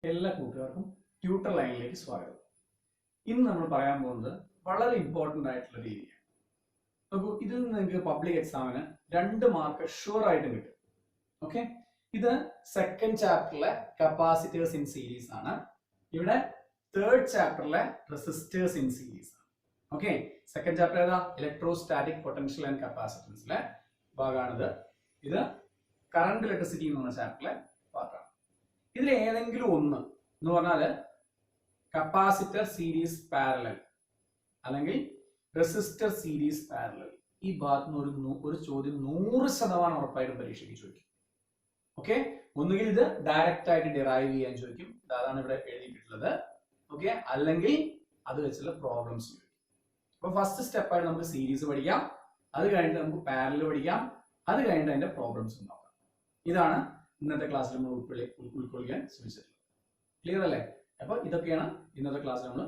എല്ലാ കൂട്ടുകാർക്കും ട്യൂട്ടർ ലൈനിലേക്ക് സ്വാഗതം. ഇന്ന് നമ്മൾ പറയാൻ പോകുന്നത് വളരെ ഇമ്പോർട്ടൻ്റ് ആയിട്ടുള്ള ഒരു ഏരിയ. നോക്കൂ, ഇതിൽ നിന്ന് നിങ്ങൾക്ക് പബ്ലിക് എക്സാമിന് 2 മാർക്ക് ഷുവർ ആയിട്ടും കിട്ടും. ഓക്കെ, ഇത് സെക്കൻഡ് ചാപ്റ്ററിലെ കപ്പാസിറ്റേഴ്സ് ഇൻ സീരീസ് ആണ്. ഇവിടെ തേർഡ് ചാപ്റ്ററിലെ റെസിസ്റ്റേഴ്സ് ഇൻ സീരീസ് ആണ്. ഓക്കെ, സെക്കൻഡ് ചാപ്റ്റർ ഏതാ? ഇലക്ട്രോസ്റ്റാറ്റിക് പൊട്ടൻഷ്യൽ ആൻഡ് കപ്പാസിറ്റൻസിലെ ഭാഗമാണിത്. ഇത് കറണ്ട് ഇലക്ട്രിസിറ്റി എന്ന് പറഞ്ഞ ചാപ്റ്ററിലെ പാർട്ടാണ്. ഇതിൽ ഏതെങ്കിലും ഒന്ന് എന്ന് പറഞ്ഞാൽ കപ്പാസിറ്റർ സീരീസ് പാരലൽ അല്ലെങ്കിൽ റെസിസ്റ്റർ സീരീസ് പാരലൽ, ഈ ഭാഗത്ത് നിന്ന് ഒരു ചോദ്യം 100% ഉറപ്പായിട്ടും പരീക്ഷയ്ക്ക് ചോദിക്കും. ഓക്കെ, ഒന്നുകിൽ ഇത് ഡയറക്റ്റ് ആയിട്ട് ഡിറൈവ് ചെയ്യാൻ ചോദിക്കും, അതാണ് ഇവിടെ എഴുതിയിട്ടുള്ളത്. ഓക്കെ, അല്ലെങ്കിൽ അത് വെച്ചുള്ള പ്രോബ്ലംസ് ചോദിക്കും. അപ്പൊ ഫസ്റ്റ് സ്റ്റെപ്പായിട്ട് നമുക്ക് സീരീസ് പഠിക്കാം, അത് കഴിഞ്ഞിട്ട് നമുക്ക് പാരലൽ പഠിക്കാം, അത് കഴിഞ്ഞിട്ട് അതിന്റെ പ്രോബ്ലംസ് നോക്കാം. ഇതാണ് ഇന്നത്തെ ക്ലാസ്സിൽ നമ്മൾ ഉൾക്കൊള്ളിക്കാൻ ശ്രമിച്ചിട്ടുള്ളത്. ക്ലിയർ അല്ലേ? അപ്പൊ ഇതൊക്കെയാണ് ഇന്നത്തെ ക്ലാസ്സിൽ നമ്മൾ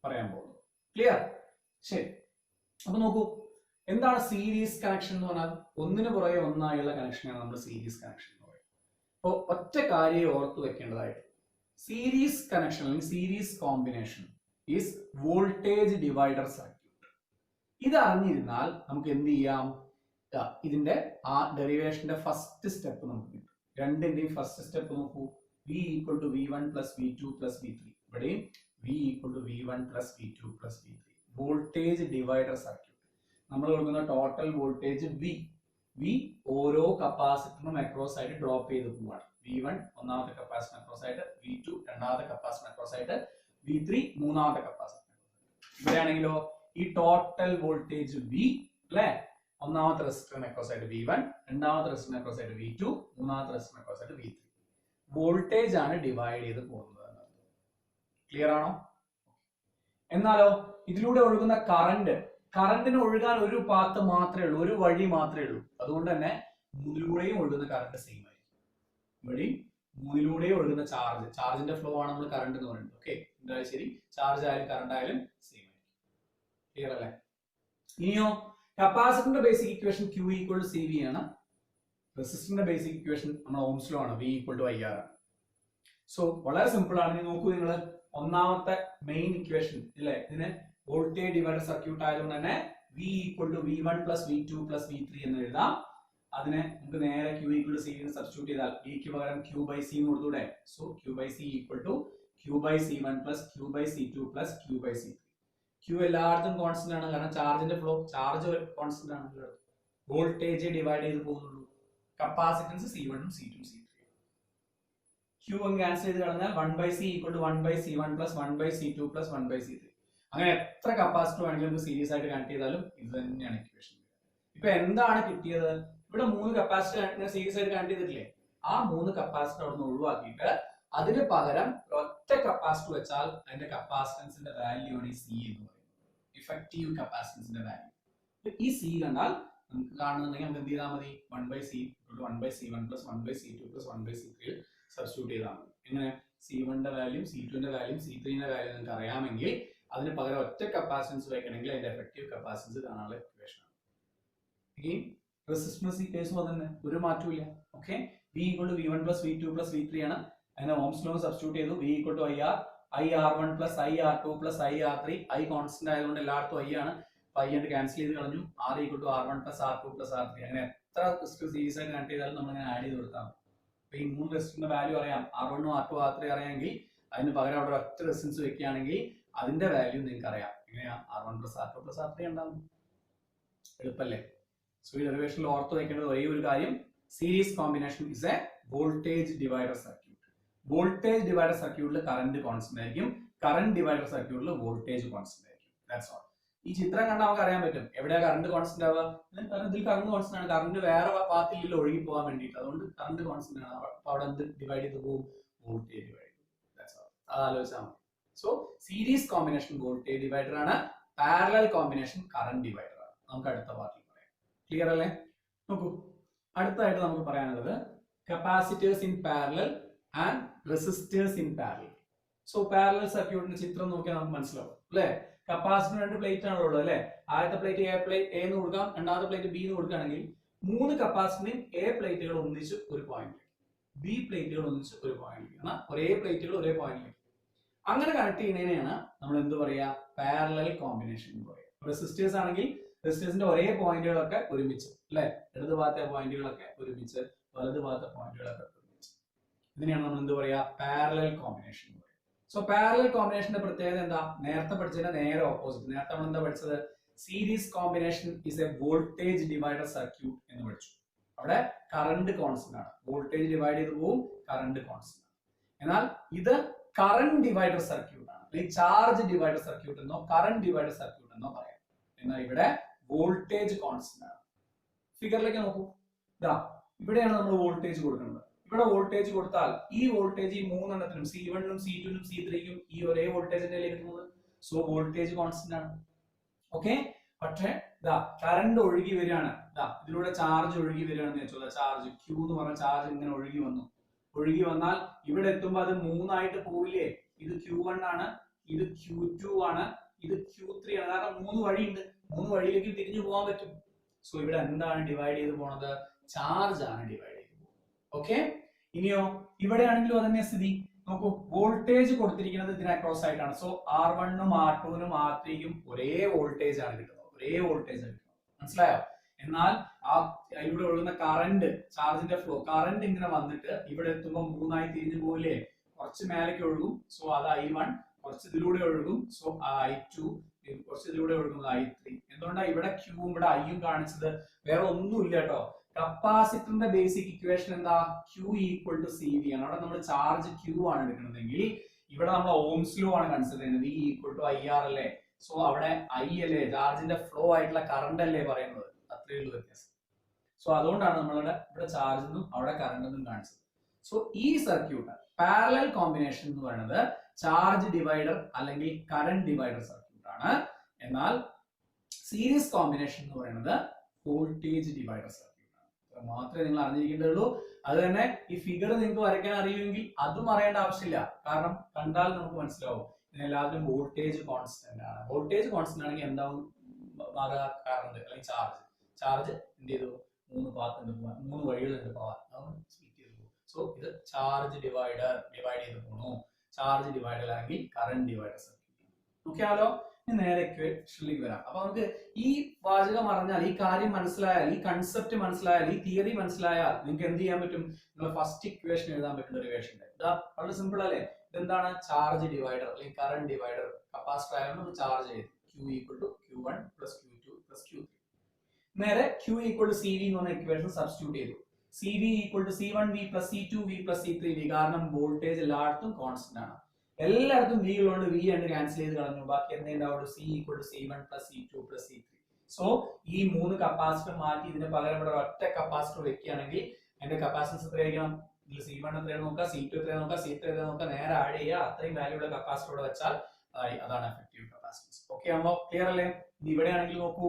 പറയാൻ പോകുന്നത്. ക്ലിയർ? ശരി. അപ്പൊ നോക്കൂ, എന്താണ് സീരീസ് കണക്ഷൻ എന്ന് പറഞ്ഞാൽ? ഒന്നിനു പുറകെ ഒന്നായുള്ള കണക്ഷനാണ് നമ്മൾ സീരീസ് കണക്ഷൻ എന്ന് പറയുന്നത്. അപ്പോൾ ഒറ്റ കാര്യം ഓർത്തു വെക്കേണ്ടതായിട്ട്, സീരീസ് കണക്ഷൻ അല്ലെങ്കിൽ series combination is voltage divider circuit. ഇത് അറിഞ്ഞിരുന്നാൽ നമുക്ക് എന്ത് ചെയ്യാം? ഇതിന്റെ ആ ഡെറിവേഷന്റെ ഫസ്റ്റ് സ്റ്റെപ്പ് നമുക്ക് കിട്ടും. രണ്ടിന്റെയും ഫസ്റ്റ് സ്റ്റെപ്പ് നോക്കൂ. V equal to V1 plus V2 plus V3. ഇവിടെയും V equal to V1 plus V2 plus V3. Voltage divider circuit. നമ്മൾ കൊടുക്കുന്ന ടോട്ടൽ വോൾട്ടേജ് V ഓരോ കപ്പാസിറ്ററിനും അക്രോസ് ആയിട്ട് ഡ്രോപ്പ് ചെയ്ത് പോവാണ്. V1 ഒന്നാമത്തെ കപ്പാസിറ്റർ അക്രോസ് ആയിട്ട്, V2 രണ്ടാമത്തെ കപ്പാസിറ്റർ അക്രോസ് ആയിട്ട്, V3 മൂന്നാമത്തെ കപ്പാസിറ്റർ. ഇവിടെയാണെങ്കിലോ ഈ ടോട്ടൽ വോൾട്ടേജ് V അല്ലേ, ഒന്നാമത്തെ റെസിസ്റ്ററിന് അക്രോസ് ആയിട്ട് V1, രണ്ടാമത്തെ റെസിസ്റ്ററിന് അക്രോസ് ആയിട്ട് V2, മൂന്നാമത്തെ റെസിസ്റ്ററിന് അക്രോസ് ആയിട്ട് V3. വോൾട്ടേജ് ആണ് ഡിവൈഡ് ചെയ്ത് പോകുന്നത്. ക്ലിയർ ആണോ? എന്നാലോ ഇതിലൂടെ ഒഴുകുന്ന കറണ്ടിന് ഒഴുകാൻ ഒരു പാത്ത് മാത്രമേ ഉള്ളൂ, ഒരു വഴി മാത്രമേ ഉള്ളൂ. അതുകൊണ്ട് തന്നെ മൂന്നിലൂടെയും ഒഴുകുന്ന കറണ്ട് സെയിം ആയിരിക്കും. ഇവിടെയും മൂന്നിലൂടെയും ഒഴുകുന്ന ചാർജിന്റെ ഫ്ലോ ആണ് നമ്മൾ കറണ്ട് എന്ന് പറയുന്നത്. ഓക്കെ, എന്തായാലും ശരി, ചാർജ് ആയാലും കറണ്ട് ആയാലും സെയിം ആയിരിക്കും. ക്ലിയർ അല്ലേ? ഇനിയോ കപ്പാസിറ്ററിന്റെ basic equation Q equal to CV ആണ്. റെസിസ്റ്ററിന്റെ ബേസിക് ഇക്വേഷൻ നമ്മൾ ഓംസ് ലോ ആണ്, V ഈക്വൽ ടു IR ആണ്. സോ വളരെ സിമ്പിൾ ആണ്. ഇനി നോക്കൂ, നിങ്ങൾ ഒന്നാമത്തെ മെയിൻ ഇക്വേഷൻ ഇല്ലേ, ഇതിന് വോൾട്ടേജ് ഡിവൈഡർ സർക്യൂട്ട് ആയതുകൊണ്ട് തന്നെ V equal to V1 plus V2 plus V3 എന്ന് എഴുതാം. അതിനെ നമുക്ക് നേരെ Q equal to CV substitute ചെയ്താൽ V ക്ക് പകരം Q ബൈ C എന്ന് കൊടുത്തൂടെ? So Q by C equal to Q by C1 plus Q by C2 plus Q by C3. Q എല്ലായിടത്തും കോൺസ്റ്റന്റ് ആണ്, കാരണം ചാർജിന്റെ ഫ്ലോ, ചാർജ് കോൺസ്റ്റന്റ് ആണ്. വോൾട്ടേജ് ഡിവൈഡ് ചെയ്ത് പോകുന്നുള്ളൂ. കപ്പാസിറ്റൻസ് C1 ഉം C2 ഉം C3. Q അങ്ങ് ക്യാൻസൽ ചെയ്ത് കളഞ്ഞാൽ 1/C equal to 1/C1 plus 1/C2 plus 1/C3. അങ്ങനെ എത്ര കപ്പാസിറ്റർ വേണമെങ്കിലും നമുക്ക് സീരീസ് ആയിട്ട് കണക്ട് ചെയ്താലും ഇത് തന്നെയാണ് ഇക്വേഷൻ. ഇപ്പൊ എന്താണ് കിട്ടിയത്? ഇവിടെ 3 കപ്പാസിറ്റർ സീരീസ് ആയിട്ട് കണക്ട് ചെയ്തിട്ടില്ലേ? ആ 3 കപ്പാസിറ്റർ അവിടെ നിന്ന് ഒഴിവാക്കിയിട്ട് അതിന് പകരം ഒറ്റ കപ്പാസിറ്റർ വെച്ചാൽ അതിന്റെ കപ്പാസിറ്റൻസിന്റെ വാല്യൂ ആണ് ഈ C എന്ന് പറയുന്നത്, ഇഫക്റ്റീവ് കപ്പാസിറ്റൻസിന്റെ വാല്യൂ. ഈ C കണ്ടാൽ നമുക്ക് കാണുന്നുണ്ടെങ്കിൽ നമുക്ക് എന്ത് ചെയ്താൽ മതി? 1/C 1/C1 plus 1/C2 plus 1/C3 substitute ചെയ്താൽ മതി. എങ്ങനെ? C1ന്റെ വാല്യൂ, C2ന്റെ വാല്യൂ, C3ന്റെ വാല്യൂ നിങ്ങൾക്ക് അറിയാമെങ്കിൽ അതിന് പകരം ഒറ്റ കപ്പാസിറ്റൻസ് വെക്കണമെങ്കിൽ അതിന്റെ എഫക്റ്റീവ് കപ്പാസിറ്റൻസ് കാണാനുള്ള ഇക്വേഷൻ ആണ്. റെസിസ്റ്റൻസ് കേസും അതന്നെ, ഒരു മാറ്റവും. Okay, V equal to V1 plus V2 plus V3 ആണ്. അതിനെ ഓംസ് ലോ സബ്സ്റ്റിറ്റ്യൂട്ട് ചെയ്തു. V equal to IR1 plus IR2 plus IR3. I constant ആയതുകൊണ്ട് എല്ലായിടത്തും I ആണ്. I ആയിട്ട് ക്യാൻസൽ ചെയ്ത് കളഞ്ഞു. R equal to R1 plus R2 plus R3. അങ്ങനെ എത്ര സീരീസ് ആയിട്ട് കണക്ട് ചെയ്താലും നമ്മൾ അങ്ങനെ ആഡ് ചെയ്ത് കൊടുത്താൽ മതി. അപ്പൊ ഈ 3 റെസിസ്റ്ററിന്റെ വാല്യൂ അറിയാം, R1 R2 R3 അറിയാമെങ്കിൽ അതിന് പകരം അവിടെ ഒറ്റ റെസിസ്റ്റൻസ് വെക്കുകയാണെങ്കിൽ അതിന്റെ വാല്യൂ നിങ്ങൾക്ക് അറിയാം. എങ്ങനെയാ? R1 plus R2 plus R3 ഉണ്ടാവും. എളുപ്പല്ലേ? സോ ഈ ഡെറിവേഷനിൽ ഓർത്ത് വയ്ക്കേണ്ടത് ഒരേ ഒരു കാര്യം, series combination is A voltage divider circuit. Voltage divider സർക്യൂട്ടിൽ കറണ്ട് കോൺസ്റ്റന്റ് ആയിരിക്കും, കറണ്ട് ഡിവൈഡർ സർക്യൂട്ടിൽ വോൾട്ടേജ് കോൺസ്റ്റന്റ് ആയിരിക്കും. That's all. ഈ ചിത്രം കണ്ടാൽ നമുക്ക് അറിയാൻ പറ്റും എവിടെയാ കറണ്ട് കോൺസ്റ്റന്റ് ആവുക. ഇതിൽ കറണ്ട് കോൺസ്റ്റന്റ് ആണ്, കറണ്ട് വേറെ പാത്തിൽ ഒഴുകി പോകാൻ വേണ്ടിയിട്ട്, അതുകൊണ്ട് കറണ്ട് കോൺസ്റ്റന്റ് ആണ്. അപ്പൊ അവിടെ എന്ത് ഡിവൈഡ് ചെയ്ത് പോകും? വോൾട്ടേജ് ഡിവൈഡ് ചെയ്യും. That's all. അത് ആലോചിച്ചാൽ മതി. So series combination voltage divider ആണ്, പാരലൽ കോമ്പിനേഷൻ കറണ്ട് ഡിവൈഡർ ആണ്. നമുക്ക് അടുത്ത പാർട്ടിൽ പറയാം. ക്ലിയർ അല്ലേ? നോക്കൂ, അടുത്തതായിട്ട് നമുക്ക് പറയാനുള്ളത് capacitors in parallel and resistors in parallel. So parallel സർക്യൂട്ടിന്റെ ചിത്രം നോക്കിയാൽ നമുക്ക് മനസ്സിലാവും അല്ലേ? കപ്പാസിറ്റർ 2 പ്ലേറ്റ് ആണല്ലോ ഉള്ളത് അല്ലെ? ആദ്യത്തെ പ്ലേറ്റ് A എന്ന് കൊടുക്കാം, രണ്ടാമത്തെ പ്ലേറ്റ് B എന്ന് കൊടുക്കുകയാണെങ്കിൽ 3 കപ്പാസിറ്ററിനും A പ്ലേറ്റുകൾ ഒന്നിച്ച് ഒരു പോയിന്റ്, ബി പ്ലേറ്റുകൾ ഒന്നിച്ച് ഒരു പോയിന്റിലേക്ക്, എന്നാൽ ഒരേ പ്ലേറ്റുകൾ ഒരേ പോയിന്റിലേക്ക് അങ്ങനെ കണക്ട് ചെയ്യുന്നതിനെയാണ് നമ്മൾ എന്ത് പറയാ, പാരലൽ കോമ്പിനേഷൻ എന്ന് പറയാം. റെസിസ്റ്റേഴ്സ് ആണെങ്കിൽ റെസിസ്റ്റേഴ്സിന്റെ ഒരേ പോയിന്റുകളൊക്കെ ഒരുമിച്ച്, അല്ലെ, ഇടത് ഭാഗത്തെ പോയിന്റുകളൊക്കെ ഒരുമിച്ച്, വലത് ഭാഗത്തെ പോയിന്റുകളൊക്കെ ഒരുമിച്ച്, ഇതിനെയാണ് നമ്മൾ എന്ത് പറയാ, പാരലൽ കോമ്പിനേഷൻ എന്ന് പറയാം. സോ പാരലൽ കോമ്പിനേഷന്റെ പ്രത്യേകത എന്താ, നേരത്തെ പഠിച്ചതിന്റെ നേരെ ഓപ്പോസിറ്റ്. നേരത്തെ നമ്മൾ എന്താ പഠിച്ചത്, series combination is A voltage divider circuit എന്ന് പഠിച്ചു. അവിടെ കറണ്ട് കോൺസ്റ്റന്റ് ആണ്, വോൾട്ടേജ് ഡിവൈഡ് ചെയ്ത് പോവും, കറണ്ട് കോൺസ്റ്റന്റ് ആണ്. എന്നാൽ ഇത് കറന്റ് ഡിവൈഡർ സർക്യൂട്ട് ആണ്, അല്ലെങ്കിൽ ചാർജ് ഡിവൈഡർ സർക്യൂട്ട് എന്നോ കറന്റ് ഡിവൈഡർ സർക്യൂട്ട് എന്നോ പറയാം. എന്നാൽ ഇവിടെ വോൾട്ടേജ് കോൺസ്റ്റന്റ് ആണ്. ഫിഗറിലേക്ക് നോക്കൂ, ഇതാ ഇവിടെയാണ് നമ്മൾ വോൾട്ടേജ് കൊടുക്കുന്നത്. ഇവിടെ വോൾട്ടേജ് കൊടുത്താൽ ഈ വോൾട്ടേജ് ഈ മൂന്നെണ്ണത്തിനും C1നും C2നും C3ക്കും ഈ ഒരേ വോൾട്ടേജിന്റെ കിട്ടുന്നത്. സോ വോൾട്ടേജ് കോൺസ്റ്റന്റ് ആണ്. ഓക്കെ, പക്ഷേ ഇതാ കറണ്ട് ഒഴുകി വരികയാണ്, ഇതാ ഇതിലൂടെ ചാർജ് ഒഴുകി വരികയാണെന്ന് വെച്ചോ, ചാർജ് Q എന്ന് പറഞ്ഞ ചാർജ് ഇങ്ങനെ ഒഴുകി വന്നു. ഒഴുകി വന്നാൽ ഇവിടെ എത്തുമ്പോൾ അത് മൂന്നായിട്ട് പോവില്ലേ, ഇത് Q1 ആണ്, ഇത് Q2 ആണ്, ഇത് Q3 ആണ്. കാരണം മൂന്ന് വഴിയുണ്ട്, മൂന്ന് വഴിയിലേക്ക് തിരിഞ്ഞു പോകാൻ പറ്റും. സോ ഇവിടെ എന്താണ് ഡിവൈഡ് ചെയ്ത് പോണത്, ചാർജ് ആണ് ഡിവൈഡ് ചെയ്ത് പോകുന്നത്. ഓക്കെ, ഇനിയോ ഇവിടെയാണെങ്കിലും അതന്നെ സ്ഥിതി. നോക്കൂ, വോൾട്ടേജ് കൊടുത്തിരിക്കുന്നത് ഇതിന് അക്രോസ് ആയിട്ടാണ്. സോ R1നും R2നും R3ക്കും ഒരേ വോൾട്ടേജ് ആണ് കിട്ടുന്നത്, ഒരേ വോൾട്ടേജ് ആണ് കിട്ടുന്നത്. മനസ്സിലായോ? എന്നാൽ ആ ഇവിടെ ഒഴുകുന്ന കറണ്ട്, ചാർജിന്റെ ഫ്ലോ, കറണ്ട് ഇങ്ങനെ വന്നിട്ട് ഇവിടെ എത്തുമ്പോൾ മൂന്നായി തിരിഞ്ഞു പോകില്ലേ, കുറച്ച് മേലേക്ക് ഒഴുകും, സോ അത് I1, കുറച്ച് ഇതിലൂടെ ഒഴുകും, സോ I2, കുറച്ച് ഇതിലൂടെ ഒഴുകുന്നത് I3. എന്തുകൊണ്ടാണ് ഇവിടെ Qയും ഇവിടെ Iയും കാണിച്ചത്? വേറെ ഒന്നുമില്ല കേട്ടോ, കപ്പാസിറ്ററിന്റെ ബേസിക് ഇക്വേഷൻ എന്താ, Q ഈക്വൽ ടു CV ആണ്. അവിടെ നമ്മൾ ചാർജ് Q ആണ് എടുക്കുന്നതെങ്കിൽ ഇവിടെ നമ്മൾ ഓംസ് ലോ ആണ് കൺസിഡർ ചെയ്യുന്നത്, V ഈക്വൽ ടു IR അല്ലേ. സോ അവിടെ I അല്ലേ, ചാർജിന്റെ ഫ്ലോ ആയിട്ടുള്ള കറണ്ട് അല്ലേ പറയുന്നത്, അത്രയേ ഉള്ളൂ വ്യത്യാസം. സോ അതുകൊണ്ടാണ് നമ്മളുടെ ഇവിടെ ചാർജ് എന്നും അവിടെ കറണ്ട് എന്നും കാണിച്ചത്. സോ ഈ സർക്യൂട്ട് പാരലൽ കോമ്പിനേഷൻ എന്ന് പറയുന്നത് ചാർജ് ഡിവൈഡർ അല്ലെങ്കിൽ കറന്റ് ഡിവൈഡർ സർക്യൂട്ട് ആണ്. എന്നാൽ സീരീസ് കോമ്പിനേഷൻ എന്ന് പറയുന്നത് വോൾട്ടേജ് ഡിവൈഡർ സർക്യൂട്ട് ആണ്. മാത്രമേ നിങ്ങൾ അറിഞ്ഞിരിക്കേണ്ടതുള്ളൂ. അത് തന്നെ ഈ ഫിഗർ നിങ്ങൾക്ക് വരയ്ക്കാൻ അറിയുമെങ്കിൽ അതും അറിയേണ്ട ആവശ്യമില്ല, കാരണം കണ്ടാൽ നമുക്ക് മനസ്സിലാവും ഇതിനെല്ലാവരും വോൾട്ടേജ് കോൺസ്റ്റന്റ് ആണ്. വോൾട്ടേജ് കോൺസ്റ്റന്റ് ആണെങ്കിൽ എന്താവും, കറണ്ട് അല്ലെങ്കിൽ ചാർജ്, ചാർജ് എന്ത് ചെയ്തു, മൂന്ന് ഭാഗത്തുണ്ട് പോകാൻ, മൂന്ന് വഴികളുണ്ട് പോകാൻ, അതൊന്ന് സ്പ്ലിറ്റ് ചെയ്ത് പോകും. സോ ഇത് ചാർജ് ഡിവൈഡർ, ഡിവൈഡ് ചെയ്ത് പോകണു. ചാർജ് ഡിവൈഡർ ആണെങ്കിൽ കറന്റ് ഡിവൈഡർ സർക്യൂട്ട്. ഓക്കെ ആലോ, നേരെ ഇക്വേഷനിലേക്ക് വരാം. അപ്പൊ നമുക്ക് ഈ വാചകം അറിഞ്ഞാൽ, ഈ കാര്യം മനസ്സിലായാൽ, ഈ കൺസെപ്റ്റ് മനസ്സിലായാൽ, ഈ തിയറി മനസ്സിലായാൽ നിങ്ങൾക്ക് എന്ത് ചെയ്യാൻ പറ്റും, നിങ്ങൾ ഫസ്റ്റ് ഇക്വേഷൻ എഴുതാൻ പറ്റുന്ന ഒരു ഇക്വേഷൻ. ഇതാ വളരെ സിമ്പിൾ അല്ലേ. ഇതെന്താണ്, ചാർജ് ഡിവൈഡർ അല്ലെങ്കിൽ കറന്റ് ഡിവൈഡർ. കപ്പാസിറ്റർ ആയതുകൊണ്ട് ചാർജ് ചെയ്തു, Q equal to Q1 plus Q2 plus Q3. നേരെ Q ഈക്വൽ ടു CV എന്ന് പറഞ്ഞ ഇക്വേഷൻ സബ്സ്റ്റിറ്റ്യൂട്ട് ചെയ്തു. CV equal to C1V plus C2V plus C3V. കാരണം വോൾട്ടേജ് എല്ലായിടത്തും കോൺസ്റ്റന്റ് ആണ്, എല്ലായിടത്തും V ഉള്ളതുകൊണ്ട് V രണ്ട് ക്യാൻസൽ ചെയ്ത് കളഞ്ഞു. ബാക്കി എന്തേ ഉണ്ടാവുള്ളൂ, C equal to C1 plus C2 plus C3. So ഈ മൂന്ന് കപ്പാസിറ്റർ മാറ്റി ഇതിന് പകരം ഇവിടെ ഒറ്റ കപ്പാസിറ്റർ വെക്കുകയാണെങ്കിൽ അതിന്റെ കപ്പാസിറ്റൻസ് എത്രയായിരിക്കണം, ഇതിൽ C1 എത്രയാണ് നോക്കുക, C2 എത്രയാണ് നോക്കുക, C3 എത്രയാണ് നോക്കുക, നേരെ ആഡ് ചെയ്യുക. അത്രയും വാല്യൂ ഉള്ള കപ്പാസിറ്റർ ഇവിടെ വെച്ചാൽ അതാണ് എഫക്റ്റീവ് കപ്പാസിറ്റൻസ്. ഓക്കെ ആണോ, ക്ലിയർ അല്ലേ? ഇവിടെ ആണെങ്കിൽ നോക്കൂ,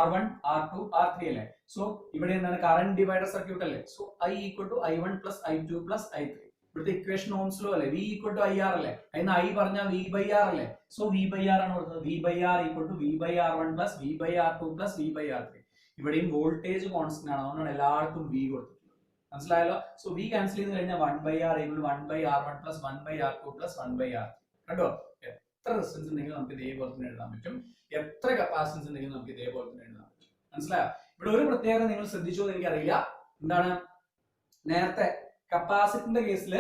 R1 R2 R3 അല്ലേ. സോ ഇവിടെ എന്താണ്, കറന്റ് ഡിവൈഡർ സർക്യൂട്ട് അല്ലേ. So I equal to I1 plus I2 plus I3. ഇവിടുത്തെ ഇക്വേഷൻ ഓംസ് ലോ അല്ലേ, V ഈക്വൽ ടു IR അല്ലേ. അതിന് I പറഞ്ഞാൽ V ബൈ R അല്ലേ. സോ V ബൈ R ആണ് കൊടുത്തത്. V by R equal to V by R1 plus V by R2 plus V by R3. ഇവിടെയും voltage constant ആണ്, അതുകൊണ്ടാണ് എല്ലായിടത്തും V കൊടുത്തിട്ടുള്ളത്. മനസ്സിലായല്ലോ? സോ V ക്യാൻസൽ ചെയ്ത് കഴിഞ്ഞാൽ 1 by R equal 1 by R1 plus 1 by R2 plus 1 by R3. കണ്ടോ, എത്ര റെസിസ്റ്റൻസ് ഉണ്ടെങ്കിൽ നമുക്ക് ഇതേപോലെ തന്നെ എഴുതാൻ പറ്റും, എത്ര കപ്പാസിറ്റൻസ് ഉണ്ടെങ്കിൽ നമുക്ക് ഇതേപോലെ തന്നെ എഴുതാൻ പറ്റും. മനസ്സിലായോ? ഇവിടെ ഒരു പ്രത്യേകത നിങ്ങൾ ശ്രദ്ധിച്ചോ എന്ന് എനിക്കറിയില്ല. എന്താണ്, നേരത്തെ കപ്പാസിറ്ററിന്റെ കേസിൽ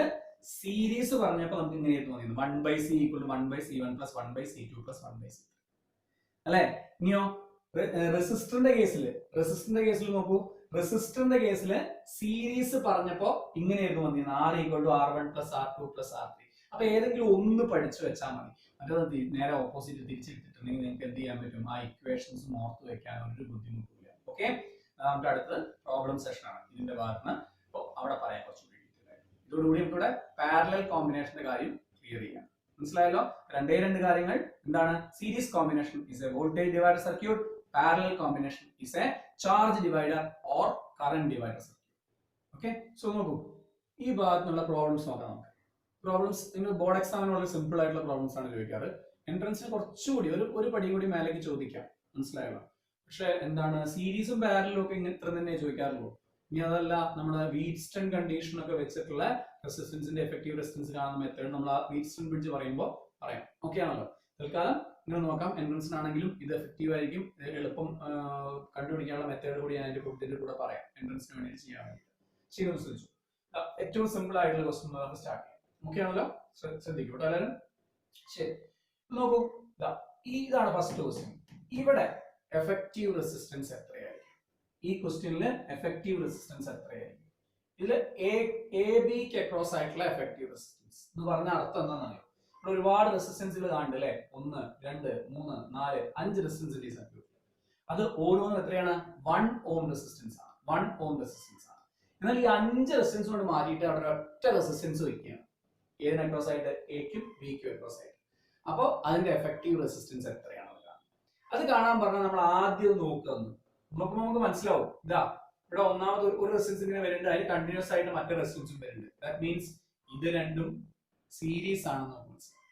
സീരീസ് പറഞ്ഞപ്പോൾ നമുക്ക് ഇങ്ങനെ തോന്നിയത് 1/C equal to 1/C1 plus 1/C2 plus 1/C3 അല്ലെ. ഇനിയോ റെസിസ്റ്ററിന്റെ കേസിൽ നോക്കൂ, റെസിസ്റ്ററിന്റെ കേസിൽ സീരീസ് പറഞ്ഞപ്പോ ഇങ്ങനെയായിരുന്നു വന്നിരുന്നത്, R equal to R1 plus R2 plus R3. അപ്പൊ ഏതെങ്കിലും ഒന്ന് പഠിച്ചു വെച്ചാൽ മതി, മറ്റേത് നേരെ ഓപ്പോസിറ്റ് തിരിച്ചിട്ടിട്ടുണ്ടെങ്കിൽ നിങ്ങൾക്ക് എന്ത് ചെയ്യാൻ പറ്റും, ആ ഇക്വേഷൻസ് ഓർത്ത് വെക്കാൻ ഒരു ബുദ്ധിമുട്ടില്ല. ഓക്കെ, നമുക്ക് അടുത്ത് പ്രോബ്ലം സെഷൻ ആണ് ഇതിന്റെ ഭാഗത്ത്. അപ്പോൾ അവിടെ പറയാൻ കുറച്ചുകൂടി ഡീറ്റെയിൽ ആയിട്ട്. ഇതോടുകൂടി നമുക്കിവിടെ പാരലൽ കോമ്പിനേഷന്റെ കാര്യം ക്ലിയർ ചെയ്യാം. മനസ്സിലായല്ലോ? രണ്ട് കാര്യങ്ങൾ എന്താണ്, series combination is A voltage divider circuit, parallel combination is A charge divider or current divider circuit. Okay, so നോക്കൂ, ഈ ഭാഗത്തുനിന്നുള്ള പ്രോബ്ലംസ് നോക്കാം. നമുക്ക് പ്രോബ്ലംസ് നിങ്ങൾ ബോർഡ് എക്സാമിന് വളരെ സിമ്പിൾ ആയിട്ടുള്ള പ്രോബ്ലംസ് ആണ് ചോദിക്കാറ്. എൻട്രൻസിന് കുറച്ചുകൂടി ഒരു പടി കൂടി മേലേക്ക് ചോദിക്കാം. മനസ്സിലായല്ലോ? പക്ഷെ എന്താണ്, സീരീസും പാരലും ഒക്കെ ഇങ്ങനെ ഇത്ര തന്നെ ചോദിക്കാറുള്ളൂ. ഇനി അതല്ല നമ്മുടെ വീറ്റ്സ്റ്റൺ കണ്ടീഷൻ ഒക്കെ വെച്ചിട്ടുള്ള റെസിസ്റ്റൻസിന്റെ എഫക്റ്റീവ് റെസിസ്റ്റൻസ് കാണുന്ന മെത്തേഡ് നമ്മൾ ആ വീറ്റ്സ്റ്റൺ ബ്രിഡ്ജ് പറയുമ്പോൾ പറയാം. ഓക്കെ ആണല്ലോ? തൽക്കാലം ഇങ്ങനെ നോക്കാം. എൻട്രൻസിനാണെങ്കിലും ഇത് എഫക്റ്റീവ് ആയിരിക്കും. എളുപ്പം കണ്ടുപിടിക്കാനുള്ള മെത്തേഡ് കൂടി ഞാൻ ഇതിന്റെ കൂടെ പറയാം, എൻട്രൻസിന് വേണ്ടി ചെയ്യാൻ വേണ്ടിയിട്ട്. ശരി, ശ്രദ്ധിച്ചു. ഏറ്റവും സിമ്പിൾ ആയിട്ടുള്ള ക്വസ്റ്റ്യൻ നമുക്ക് സ്റ്റാർട്ട് ചെയ്യാം. ഓക്കെ ആണല്ലോ? ശ്രദ്ധിക്കും കേട്ടോ എല്ലാവരും. ശരി, നോക്കൂ. ഇതാണ് ഫസ്റ്റ് ക്വസ്റ്റ്യൻ. ഇവിടെ എഫക്റ്റീവ് റെസിസ്റ്റൻസ് എത്രയായിരിക്കും? ഈ ക്വസ്റ്റ്യനില് എഫക്റ്റീവ് റെസിസ്റ്റൻസ് എത്രയായിരിക്കും? ഇതില് എ ബിക്ക് അക്രോസ് ആയിട്ടുള്ള എഫക്റ്റീവ് റെസിസ്റ്റൻസ് എന്ന് പറഞ്ഞ അർത്ഥം എന്താണെന്നറിയോ? ഇവിടെ ഒരുപാട് റെസിസ്റ്റൻസുകൾ കാണുന്നുണ്ട് അല്ലെ? 1, 2, 3, 4, 5 റെസിസ്റ്റൻസ് ഈ സർക്യൂട്ട്. അത് ഓരോന്നും എത്രയാണ്? 1 ഓം റെസിസ്റ്റൻസ് ആണ്. 1 ഓം റെസിസ്റ്റൻസ് ആണ്. എന്നാൽ ഈ 5 റെസിസ്റ്റൻസ് കൊണ്ട് മാറ്റിയിട്ട് അവിടെ ഒറ്റ റെസിസ്റ്റൻസ് വെക്കുകയാണ്. ഏതിന് അക്രോസ് ആയിട്ട്? എക്കും ബിക്കും അക്രോസ് ആയിട്ട്. അപ്പോൾ അതിന്റെ എഫക്റ്റീവ് റെസിസ്റ്റൻസ് എത്രയാണ്? അത് കാണാൻ പറഞ്ഞാൽ നമ്മൾ ആദ്യം നോക്കുന്നത് നോക്കുമ്പോൾ നമുക്ക് മനസ്സിലാവും. ഇവിടെ ഒന്നാമത് ഒരു റെസിസ്റ്റൻസ് ഇങ്ങനെ വരുന്നുണ്ട്, അതിന് കണ്ടിന്യൂസ് ആയിട്ട് മറ്റൊരു റെസിസ്റ്റൻസും വരുന്നുണ്ട്. ദാറ്റ് മീൻസ് ഇത് രണ്ടും സീരീസ് ആണെന്ന് നമുക്ക് മനസ്സിലാവും.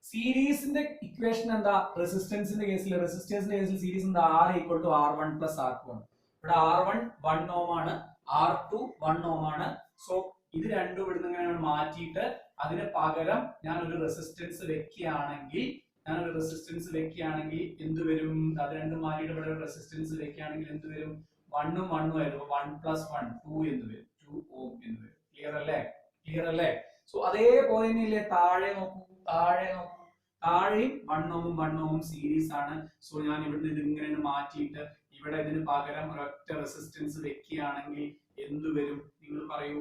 സീരീസിന്റെ ഇക്വേഷൻ എന്താ? റെസിസ്റ്റൻസിന്റെ കേസിൽ സീരീസ് എന്താ? R = R1 + R2 ആണ്. ഇവിടെ R1 1 ഓം ആണ്, R2 1 ഓം ആണ്. സോ ഇത് രണ്ടും ഇവിടുന്ന് ഇങ്ങനെ മാറ്റിയിട്ട് അതിന് പകരം ഞാൻ ഒരു റെസിസ്റ്റൻസ് വെക്കുകയാണെങ്കിൽ എന്ത് വരും? അത് രണ്ടും മാറ്റിയിട്ട് ഇവിടെ ഒരു റെസിസ്റ്റൻസ് വെക്കുകയാണെങ്കിൽ എന്ത് വരും? 1 ഉം 1 ഉം ആയിരുന്നു. 1 + 1 2 എന്ന് വരും. 2 ഓം എന്ന് വരും. ക്ലിയർ അല്ലേ? സോ അതേപോലെ തന്നെയല്ലേ താഴെ നോക്കൂ. താഴെയും 1 ഓമും 1 ഓമും സീരീസ് ആണ്. സോ ഞാൻ ഇവിടുന്ന് ഇത് ഇങ്ങനെ മാറ്റിയിട്ട് ഇവിടെ ഇതിന് പകരം ഒരൊറ്റ റെസിസ്റ്റൻസ് വെക്കുകയാണെങ്കിൽ എന്ത് വരും? നിങ്ങൾ പറയൂ.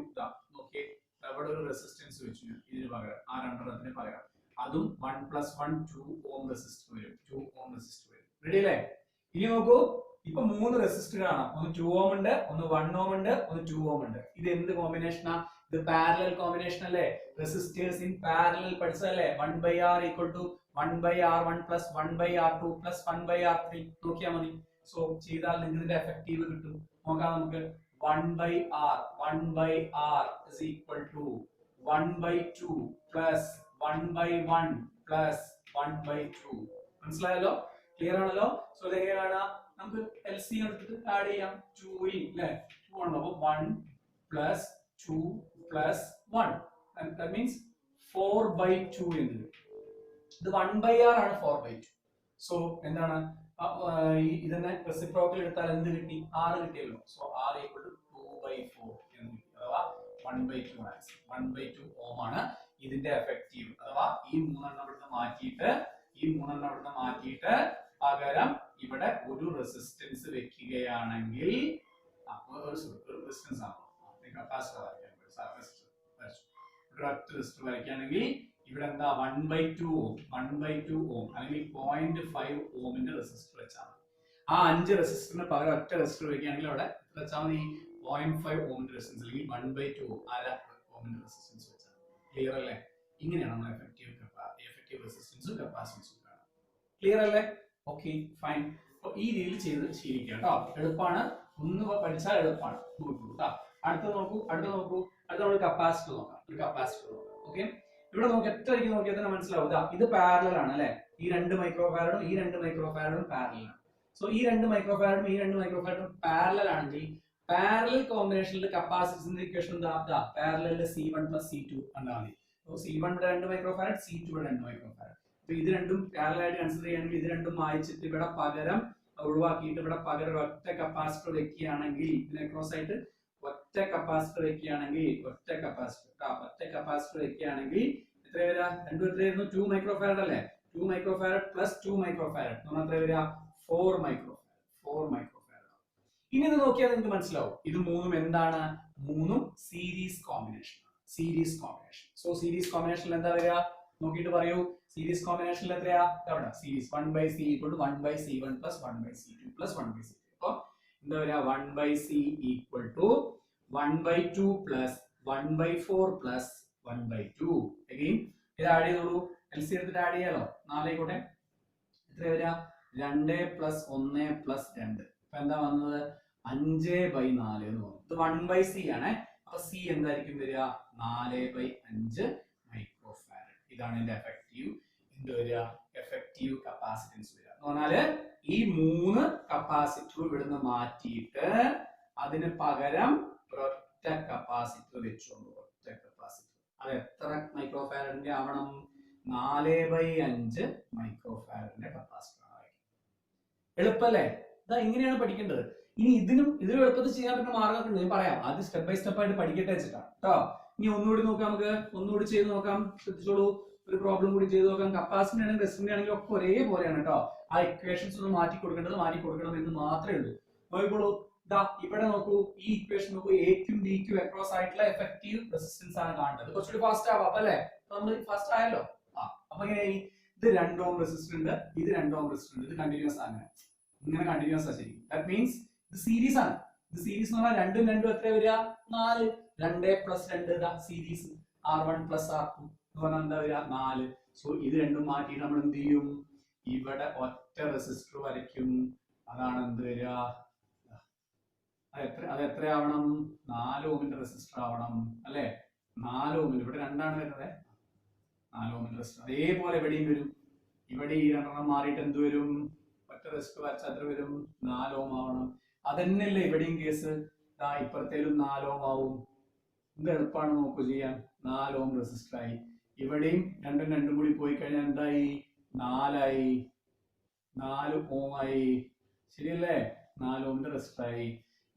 നോക്കിയേ, ഇവിടെ ഒരു റെസിസ്റ്റൻസ് വെച്ചു ഇതിന് പകരം, ആ രണ്ടെണ്ണത്തിന് പകരം. അതും 1 + 1 2 ഓം റെസിസ്റ്റർ വരും. 2 ഓം റെസിസ്റ്റർ വരും. റെഡി അല്ലേ? ഇനി നോക്കൂ, ഇപ്പൊ 3 റെസിസ്റ്റർ കാണാം. ഒന്ന് 2 ഓം ഉണ്ട്, ഒന്ന് 1 ഓം ഉണ്ട്, ഒന്ന് 2 ഓം ഉണ്ട്. ഇത് എന്ത് കോമ്പിനേഷനാ? ഇത് പാരലൽ കോമ്പിനേഷൻ അല്ലേ? റെസിസ്റ്റേഴ്സ് ഇൻ പാരലൽ പഠിച്ചതല്ലേ? 1/R = 1/R1 + 1/R2 + 1/R3. നോക്കിയാൽ മതി. സോ ചെയ്താൽ നിങ്ങൾക്ക് എഫക്റ്റീവ് കിട്ടും. നോക്കാം നമുക്ക്. 1/R is equal to 1/2 plus 1/1 plus 1/2. മനസ്സിലായല്ലോ? ക്ലിയർ ആണല്ലോ? സോ ഇതെങ്ങനെയാണ്? നമുക്ക് LCM എടുത്തിട്ട് ആഡ് ചെയ്യാം. 2 അല്ലേ? 2 ആണ്. അപ്പോൾ 1 + 2 + 1. That means 4/2 എന്ന് വരും. ഇത് 1/R ആണ്. 4/2. സോ എന്താണ്? ഇതിനെ റെസിപ്രോക്കൽ എടുത്താൽ എന്ത് കിട്ടി? R കിട്ടിയല്ലോ. സോ R = 2/4 എന്ന് കിട്ടി. അഥവാ 1/2 ആൻസർ. 1/2 ഓം ആണ് ഇതിന്റെ എഫക്റ്റീവ്. അഥവാ ഈ മൂന്നെണ്ണം ഇവിടുന്ന് മാറ്റിയിട്ട് പകരം ഇവിടെ ഒരു റെസിസ്റ്റൻസ് വെക്കുകയാണെങ്കിൽ റെസിസ്റ്റൻസ് ആണോ? കപ്പാസിറ്റർ വരയ്ക്കുകയാണെങ്കിൽ ഇവിടെ എന്താ? 1/2 ഓം അല്ലെങ്കിൽ 0.5 ഓമിന്റെ റെസിസ്റ്റർ വെച്ചാൽ മതി. ആ 5 റെസിസ്റ്ററിന് പകരം ഒറ്റ റെസിസ്റ്റർ വെക്കുകയാണെങ്കിൽ അവിടെ വെച്ചാൽ മതി 0.5 ഓമിന്റെ റെസിസ്റ്റൻസ് അല്ലെങ്കിൽ 1/2 ഓമിന്റെ റെസിസ്റ്റൻസ് വെച്ചാൽ. ക്ലിയർ അല്ലേ? ഇങ്ങനെയാണ് നമ്മൾ എഫക്റ്റീവ് റെസിസ്റ്റൻസും കപ്പാസിറ്റൻസും കാണുന്നത്. ക്ലിയർ അല്ലേ? Okay, fine. അപ്പൊ ഈ രീതിയിൽ ചെയ്ത് ശീലിക്കുക കേട്ടോ. എളുപ്പമാണ്. ഒന്ന് പഠിച്ചാൽ എളുപ്പമാണ്. അടുത്ത നോക്കൂ. നമ്മൾ കപ്പാസിറ്റർ നോക്കാം. ഓക്കെ, ഇവിടെ നോക്കി എത്രയ്ക്ക് നോക്കിയാൽ തന്നെ മനസ്സിലാവും. ഇത് പാരലൽ ആണ് അല്ലെ? ഈ 2 മൈക്രോഫാരഡും ഈ 2 മൈക്രോഫാരഡും പാരലൽ ആണ്. സോ ഈ 2 മൈക്രോഫാരഡും പാരലൽ ആണെങ്കിൽ പാരലൽ കോമ്പിനേഷനിൽ കപ്പാസിറ്റൻസിന്റെ ഇക്വേഷൻ എന്താ? പാരലലിൽ C1 + C2 കണ്ടാൽ മതി. C1 ഇവിടെ 2 മൈക്രോഫാരഡ്, C2 ഇവിടെ 2 മൈക്രോഫാരഡ്. അപ്പൊ ഇത് രണ്ടും പാരലൽ ആയിട്ട് കൺസിഡർ ചെയ്യുകയാണെങ്കിൽ ഇത് രണ്ടും മായിച്ചിട്ട് ഇവിടെ പകരം ഒഴിവാക്കിയിട്ട് ഇവിടെ പകരം ഒറ്റ കപ്പാസിറ്റർ വെക്കുകയാണെങ്കിൽ ഇതിനെ ക്രോസ് ആയിട്ട് ഒറ്റ കപ്പാസിറ്റർ വെക്കുകയാണെങ്കിൽ എത്ര വരിക? രണ്ടും എത്രയായിരുന്നു? 2 മൈക്രോഫാരഡ് അല്ലേ? 2 മൈക്രോഫാരഡ് + 2 മൈക്രോഫാരഡ് എന്ന് പറഞ്ഞാൽ എത്ര വരിക? 4 മൈക്രോഫാരഡ്. ഇനി ഇത് നോക്കിയാൽ നിങ്ങൾക്ക് മനസ്സിലാവും. ഇത് മൂന്നും എന്താണ്? മൂന്നും സീരീസ് കോമ്പിനേഷൻ. സോ സീരീസ് കോമ്പിനേഷനിൽ എന്താ വരിക? നോക്കിയിട്ട് പറയൂ. സീരീസ് കോമ്പിനേഷനിൽ എത്രയാ? അവിടെ series 1/C = 1/C1 + 1/C2 + 1/C3. അപ്പൊ എന്താ വരിക? 1/C = 1/2 + 1/4 + 1/2. അഗൈൻ ഇത് ആഡ് ചെയ്തോളൂ. LC എടുത്തിട്ട് ആഡ് ചെയ്യാലോ. 4 ആയിക്കോട്ടെ. എത്ര വരിക? 2 + 1 + 2. അപ്പൊ എന്താ വന്നത്? 5/4 എന്ന് വന്നു. ഇത് 1/C ആണ്. അപ്പൊ C എന്തായിരിക്കും വരിക? 4/5 മൈക്രോഫാരഡ്. ഇതാണ് ഇതിന്റെ എഫക്റ്റീവ് കപ്പാസിറ്റൻസ് വരിക. എന്ന് പറഞ്ഞാല് ഈ 3 കപ്പാസിറ്റർ ഇവിടുന്ന് മാറ്റിയിട്ട് അതിന് പകരം ഒറ്റ കപ്പാസിറ്റർ വെച്ചോളൂ. ഒറ്റ കപ്പാസിറ്റർ. അത് എത്ര മൈക്രോ ഫാരഡിന്റെ ആവണം? 4/5 മൈക്രോ ഫാരഡിന്റെ കപ്പാസിറ്റർ ആയിരിക്കും. എളുപ്പല്ലേ? ഇതാ ഇങ്ങനെയാണ് പഠിക്കേണ്ടത്. ഇനി ഇതിനും എളുപ്പത്തിൽ ചെയ്യാൻ പറ്റുന്ന മാർഗ്ഗമൊക്കെ ഉണ്ട്, ഞാൻ പറയാം. ആദ്യം സ്റ്റെപ്പ് ബൈ സ്റ്റെപ്പ് ആയിട്ട് പഠിക്കട്ടെ വെച്ചിട്ടാണ് കേട്ടോ. ഇനി ഒന്നുകൂടി നോക്കാം, നമുക്ക് ഒന്നുകൂടി ചെയ്ത് നോക്കാം. ശ്രദ്ധിച്ചോളൂ, ഒരു പ്രോബ്ലം കൂടി ചെയ്ത് നോക്കാം. കപ്പാസിറ്റി ആണെങ്കിലും റെസിസ്റ്റന്റ് ആണെങ്കിലും ഒക്കെ ഒരേപോലെയാണ് കേട്ടോ. ആ ഇക്വേഷൻസ് ഒന്ന് മാറ്റി കൊടുക്കണം എന്ന് മാത്രമേ ഉള്ളൂ. നോക്കിക്കോളൂ, ദാ ഇവിടെ നോക്കൂ, ഈ ഇക്വേഷൻ നോക്കൂ, എക്കും ബിക്കും അക്രോസ് ആയിട്ടുള്ള എഫക്റ്റീവ് റെസിസ്റ്റൻസ് ആണ് കാണേണ്ടത്. കുറച്ചുകൂടി ഫാസ്റ്റ് ആവാം അല്ലേ? നമ്മൾ ഫാസ്റ്റ് ആയല്ലോ. അപ്പൊ ഇങ്ങനെ ഇത് 2 ഓം റെസിസ്റ്റർ ഉണ്ട്, ഇത് 2 ഓം റെസിസ്റ്റർ ഉണ്ട്, ഇത് കണ്ടിന്യൂസ് ആണ്, ഇങ്ങനെ കണ്ടിന്യൂസ് ആണ്. ശരി, ദാറ്റ് മീൻസ് ഇത് സീരീസ് ആണ്. ഇത് സീരീസ് എന്ന് പറഞ്ഞാൽ 2 2 എത്ര വരിക? 4. 2 + 2 ഇതാ സീരീസ്. R1 + R2 എന്ന് പറഞ്ഞാൽ എന്താ വരിക? 4. സോ ഇത് രണ്ടും മാറ്റിയിട്ട് നമ്മൾ എന്ത് ചെയ്യും? ഇവിടെ ഒറ്റ റെസിസ്റ്റർ വരയ്ക്കും. അതാണ് എന്ത് വരിക? അത് എത്രയാവണം? 4 ഓമിന്റെ റെസിസ്റ്റർ ആവണം അല്ലെ? 4 ഓമിന്റെ, ഇവിടെ 2 ആണ് വരുന്നത്. 4 ഓമിന്റെ റെസിസ്റ്റർ അതേപോലെ ഇവിടെയും വരും. ഇവിടെ ഈ 2 മാറിയിട്ട് എന്ത് വരും? ഒറ്റ റെസിസ്റ്റർ വരച്ചാൽ എത്ര വരും? 4 ഓം ആവണം. അതന്നെയല്ലേ ഇവിടെയും കേസ്. ഇപ്പുറത്തേലും 4 ഓം ആവും. ഇത് എളുപ്പമാണ് നോക്കൂ ചെയ്യാൻ. 4 ഓം റെസിസ്റ്റർ ആയി. ഇവിടെയും 2 2 കൂടി പോയി കഴിഞ്ഞാൽ എന്തായി? 4 ആയി. 4 ഓം ആയി. ശരിയല്ലേ? 4 ഓമിന്റെ റെസിസ്റ്റർ ആയി.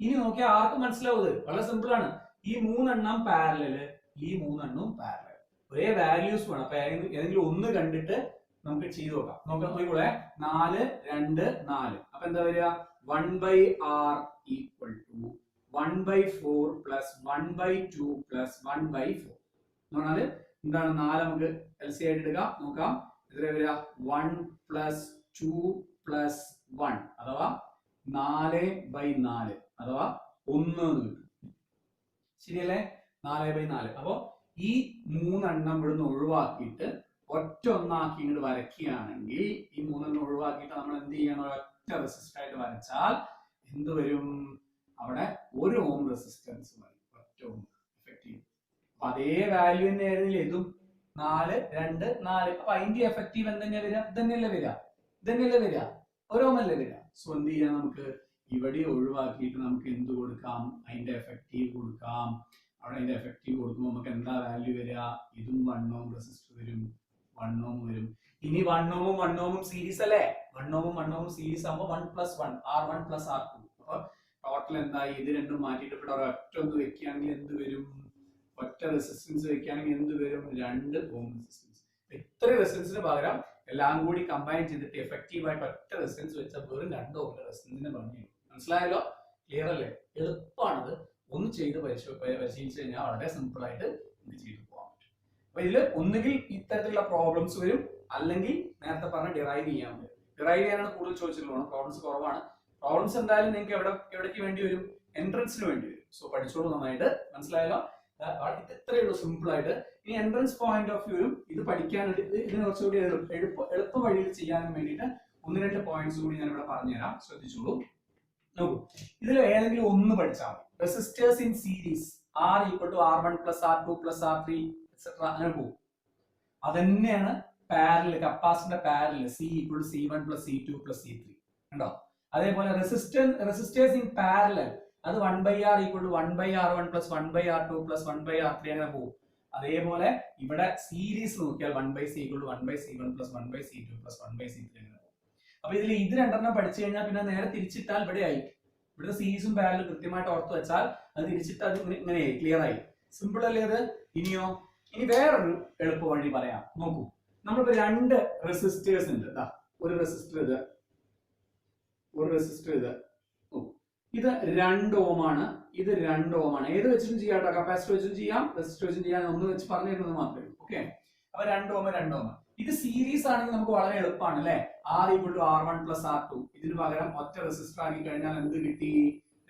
ഇനി നോക്കിയാൽ ആർക്കും മനസ്സിലാവുന്നത് വളരെ സിമ്പിൾ ആണ്. ഈ 3 എണ്ണം പാരലല്, ഈ 3 എണ്ണവും പാരലൽ, ഒരേ വാല്യൂസ് വേണം. അപ്പൊ ഏതെങ്കിലും ഒന്ന് കണ്ടിട്ട് നമുക്ക് ചെയ്ത് നോക്കാം. നോക്കിക്കൂടെ, 4 2 4. അപ്പൊ എന്താ വരിക? 1/r = 1/4 + 1/2 + 1/4 എന്ന് പറഞ്ഞാല് എന്താണ്? 4 നമുക്ക് LC ആയിട്ട് എടുക്കാം. നോക്കാം, എത്ര വരിക? 1 + 2 + 1 അഥവാ 4/4 അഥവാ 1 എന്ന് കിട്ടും. ശരിയല്ലേ? 4/4. അപ്പൊ ഈ 3 എണ്ണം ഇവിടുന്ന് ഒഴിവാക്കിയിട്ട് ഒറ്റ ഒന്നാക്കി ഇങ്ങോട്ട് വരയ്ക്കുകയാണെങ്കിൽ, ഈ 3 എണ്ണം ഒഴിവാക്കിയിട്ട് നമ്മൾ എന്ത് ചെയ്യണം? ഒറ്റ റെസിസ്റ്റർ ആയിട്ട് വരച്ചാൽ എന്ത് വരും? അവിടെ 1 ഓം റെസിസ്റ്റൻസ് വരും. ഒറ്റ ഓം എഫക്റ്റീവ്. അപ്പൊ അതേ വാല്യൂ തന്നെ ആയിരുന്നില്ല ഇതും? 4 2 4. അപ്പൊ അതിന്റെ എഫക്റ്റീവ് എന്തെങ്കിലും വരിക? ഇതന്നെയല്ലേ വരിക? 1 ഓം അല്ലേ വരിക? സോ എന്ത് ചെയ്യാം? നമുക്ക് ഇവിടെ ഒഴിവാക്കിയിട്ട് നമുക്ക് എന്ത് കൊടുക്കാം? അതിന്റെ എഫക്റ്റീവ് കൊടുക്കാം. അവിടെ അതിന്റെ എഫക്റ്റീവ് കൊടുക്കുമ്പോൾ നമുക്ക് എന്താ വാല്യൂ വരിക? ഇതും 1 ഓം റെസിസ്റ്റർ വരും, 1 ഓം വരും. ഇനി 1 ഓമും 1 ഓമും സീരീസ് അല്ലേ? 1 ഓമും 1 ഓമും സീരീസ് ആകുമ്പോൾ 1 + 1 R1 + R2. അപ്പൊ ടോട്ടൽ എന്തായി? ഇത് രണ്ടും മാറ്റിയിട്ട് ഇവിടെ ഒറ്റ ഒന്ന് വെക്കുകയാണെങ്കിൽ എന്ത് വരും? ഒറ്റ റെസിസ്റ്റൻസ് വെക്കുകയാണെങ്കിൽ എന്ത് വരും? 2 ഓം റെസിസ്റ്റൻസ്. ഇത്ര റെസിസ്റ്റൻസിന് പകരം എല്ലാം കൂടി കമ്പൈൻ ചെയ്തിട്ട് എഫക്റ്റീവ് ആയിട്ട് ഒറ്റ റെസിസ്റ്റൻസ് വെച്ചാൽ വെറും 2 ഓം റെസിസ്റ്റൻസിന്റെ ഭംഗി. മനസ്സിലായല്ലോ? ക്ലിയർ അല്ലേ? എളുപ്പമാണത്. ഒന്ന് ചെയ്ത് പരിശീലിച്ചു കഴിഞ്ഞാൽ വളരെ സിമ്പിൾ ആയിട്ട് ഇത് ചെയ്തു പോകാൻ പറ്റും. അപ്പൊ ഇതിൽ ഒന്നുകിൽ ഇത്തരത്തിലുള്ള പ്രോബ്ലംസ് വരും, അല്ലെങ്കിൽ നേരത്തെ പറഞ്ഞ ഡിറൈവ് ചെയ്യാൻ വരും. ഡിറൈവ് ചെയ്യാനാണ് കൂടുതൽ ചോദിച്ചിട്ടുള്ളത്. പ്രോബ്ലംസ് കുറവാണ്. പ്രോബ്ലംസ് എന്തായാലും നിങ്ങൾക്ക് എവിടേക്ക് വേണ്ടി വരും? എൻട്രൻസിന് വേണ്ടി വരും. സോ പഠിച്ചോളൂ നന്നായിട്ട്. മനസ്സിലായല്ലോ? ഇത്രയേ ഉള്ളൂ, സിമ്പിൾ ആയിട്ട്. ഇനി എൻട്രൻസ് പോയിന്റ് ഓഫ് വ്യൂരും ഇത് പഠിക്കാനായിട്ട് ഇതിന് കുറച്ചുകൂടി എളുപ്പ വഴിയിൽ ചെയ്യാനും വേണ്ടിയിട്ട് 1-2 പോയിന്റ്സ് കൂടി ഞാൻ ഇവിടെ പറഞ്ഞുതരാം. ശ്രദ്ധിച്ചോളൂ. നോക്കൂ, ഇതിൽ ഏതെങ്കിലും ഒന്ന് പഠിച്ചാൽ മതി. Resistors in series R = R1 + R2 + R3 etc. അങ്ങനെ പോകും. അതന്നെയാണ് പാരലൽ, കപ്പാസിറ്ററിന്റെ parallel C = C1 + C2 + C3 കണ്ടോ? അതേപോലെ റെസിസ്റ്റേഴ്സ് ഇൻ പാരലൽ അത് 1/R = 1/R1 + 1/R2 + 1/R3 അങ്ങനെ പോകും. അതേപോലെ ഇവിടെ സീരീസ് നോക്കിയാൽ 1/C = 1/C1 + 1/C2 + 1/C3 അങ്ങനെ പോകും. അപ്പൊ ഇതിൽ ഇത് രണ്ടെണ്ണം പഠിച്ചു കഴിഞ്ഞാൽ പിന്നെ നേരെ തിരിച്ചിട്ടാൽ ഇവിടെ ആയി. ഇവിടുത്തെ സീരീസും പാരലലും കൃത്യമായിട്ട് ഓർത്ത് വെച്ചാൽ അത് തിരിച്ചിട്ട് അത് ഇങ്ങനെ ക്ലിയർ ആയി. സിമ്പിൾ അല്ലേ അത്? ഇനി വേറൊരു എളുപ്പ വഴി പറയാം. നോക്കൂ, നമ്മളിപ്പോ 2 റെസിസ്റ്റേഴ്സ് ഉണ്ട്. ഒരു റെസിസ്റ്റർ ഇത്, ഒരു റെസിസ്റ്റർ ഇത്. ഇത് 2 ഓം ആണ്, ഇത് 2 ഓം ആണ്. ഏത് വെച്ചിട്ടും ചെയ്യാം കേട്ടോ. കപ്പാസിറ്റർ വെച്ചും ചെയ്യാം, റെസിസ്റ്റർ വെച്ചും ചെയ്യാം. ഒന്ന് വെച്ച് പറഞ്ഞു തരുന്നത് മാത്രമേ ഉള്ളൂ. ഓക്കെ, അപ്പൊ 2 ഓം. ഇത് സീരീസ് ആണെങ്കിൽ നമുക്ക് വളരെ എളുപ്പമാണ് അല്ലെ? R = R1 + R2. ഇതിന് പകരം ഒറ്റ റെസിസ്റ്റർ ആക്കി കഴിഞ്ഞാൽ എന്ത് കിട്ടി?